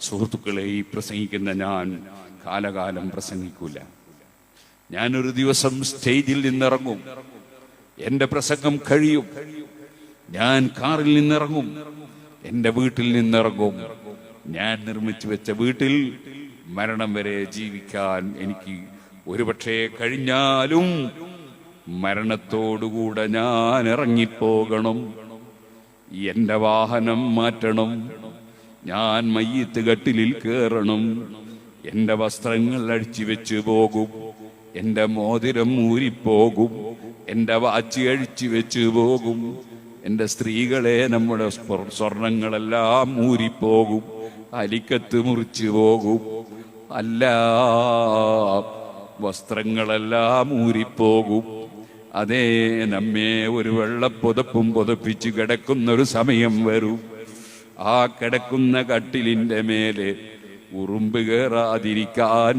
സുഹൃത്തുക്കളെ, ഈ പ്രസംഗിക്കുന്ന ഞാൻ കാലകാലം പ്രസംഗിക്കൂല. ഞാനൊരു ദിവസം സ്റ്റേജിൽ നിന്നിറങ്ങും, എന്റെ പ്രസംഗം കഴിയും, ഞാൻ കാറിൽ നിന്നിറങ്ങും, എന്റെ വീട്ടിൽ നിന്നിറങ്ങും. ഞാൻ നിർമ്മിച്ചു വെച്ച വീട്ടിൽ മരണം വരെ ജീവിക്കാൻ എനിക്ക് ഒരുപക്ഷെ കഴിഞ്ഞാലും മരണത്തോടുകൂടെ ഞാൻ ഇറങ്ങിപ്പോകണം. എന്റെ വാഹനം മാറ്റണം, ഞാൻ മയ്യത്ത് കട്ടിലിൽ കയറണം, എന്റെ വസ്ത്രങ്ങൾ അഴിച്ചു വെച്ച് പോകും, എന്റെ മോതിരം ഊരിപ്പോകും, എന്റെ വാച്ച് അഴിച്ചു വെച്ച് പോകും, എന്റെ സ്ത്രീകളെ നമ്മുടെ സ്വർണങ്ങളെല്ലാം ഊരിപ്പോകും, അലിക്കത്ത് മുറിച്ചു പോകും, അല്ല വസ്ത്രങ്ങളെല്ലാം ഊരിപ്പോകും. അതേ, നമ്മെ ഒരു വെള്ളപ്പുതപ്പും പുതപ്പിച്ച് കിടക്കുന്നൊരു സമയം വരും. ആ കിടക്കുന്ന കട്ടിലിന്റെ മേലെ ഉറുമ്പ് കയറാതിരിക്കാൻ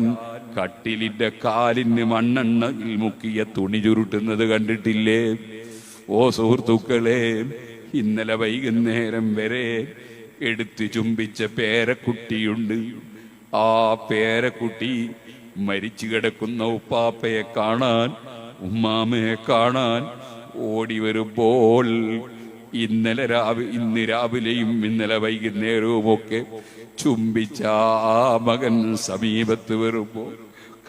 കട്ടിലിന്റെ കാലിന് മണ്ണെണ്ണയിൽ മുക്കിയ തുണി ചുരുട്ടുന്നത് കണ്ടിട്ടില്ലേ? ഓ സുഹൃത്തുക്കളെ, ഇന്നലെ വൈകുന്നേരം വരെ എടുത്തു ചുംബിച്ച പേരക്കുട്ടിയുണ്ട്. ആ പേരക്കുട്ടി മരിച്ചു കിടക്കുന്ന ഉപ്പാപ്പയെ കാണാൻ, ഉമ്മാമയെ കാണാൻ ഓടി വരുമ്പോൾ ഇന്ന് രാവിലെയും ഇന്നലെ വൈകുന്നേരവും ഒക്കെ ചുംബിച്ച ആ മകൻ സമീപത്ത് വരുമ്പോൾ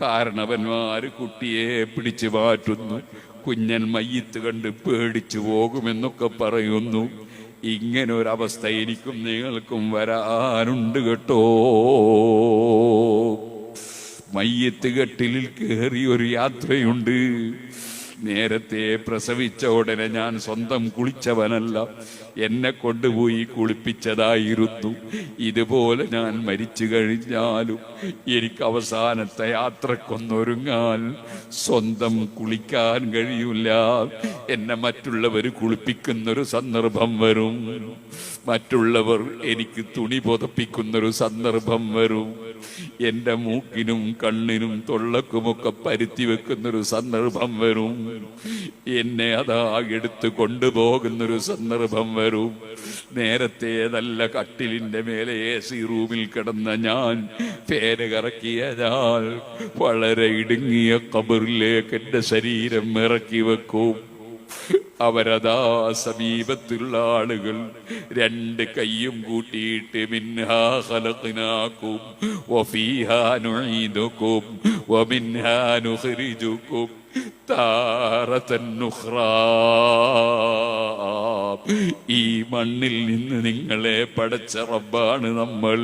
കാരണവന്മാര് കുട്ടിയെ പിടിച്ചു മാറ്റുന്നു. കുഞ്ഞൻ മയ്യത്ത് കണ്ട് പേടിച്ചു പോകുമെന്നൊക്കെ പറയുന്നു. ഇങ്ങനെ ഒരവസ്ഥ എനിക്കും നിങ്ങൾക്കും വരാനുണ്ട് കേട്ടോ. മയ്യത്ത് കട്ടിലിൽ കയറിയൊരു യാത്രയുണ്ട്. നേരത്തെ പ്രസവിച്ച ഉടനെ ഞാൻ സ്വന്തം കുളിച്ചവനല്ല, എന്നെ കൊണ്ടുപോയി കുളിപ്പിച്ചതായിരുന്നു. ഇതുപോലെ ഞാൻ മരിച്ചു കഴിഞ്ഞാലും എനിക്ക് അവസാനത്തെ യാത്രക്കൊന്നൊരുങ്ങാൻ സ്വന്തം കുളിക്കാൻ കഴിയില്ല. എന്നെ മറ്റുള്ളവർ കുളിപ്പിക്കുന്നൊരു സന്ദർഭം വരും, മറ്റുള്ളവർ എനിക്ക് തുണി പുതപ്പിക്കുന്നൊരു സന്ദർഭം വരും, എന്റെ മൂക്കിനും കണ്ണിനും തൊള്ളക്കുമൊക്കെ പരുത്തി വെക്കുന്നൊരു സന്ദർഭം വരും, എന്നെ അതാ എടുത്ത് കൊണ്ടുപോകുന്നൊരു സന്ദർഭം വരും. നേരത്തെ നല്ല കട്ടിലിന്റെ മേലെ AC റൂമിൽ കിടന്ന ഞാൻ, പേര് കറക്കിയ ഞാൻ വളരെ ഇടുങ്ങിയ ഖബറിലേക്ക് എന്റെ ശരീരം ഇറക്കി വെക്കും. അവരതാ സമീപത്തുള്ള ആളുകൾ രണ്ട് കൈയും കൂട്ടിയിട്ട് മിൻഹാ ഖലഖ്നാകും വഫീഹാ നുഈദുകും വമിൻഹാ നുഖ്രിജുകും താറതൻ ഉഖ്റാ. ഈ മണ്ണിൽ നിന്ന് നിങ്ങളെ പടച്ച റബ്ബാണ് നമ്മൾ.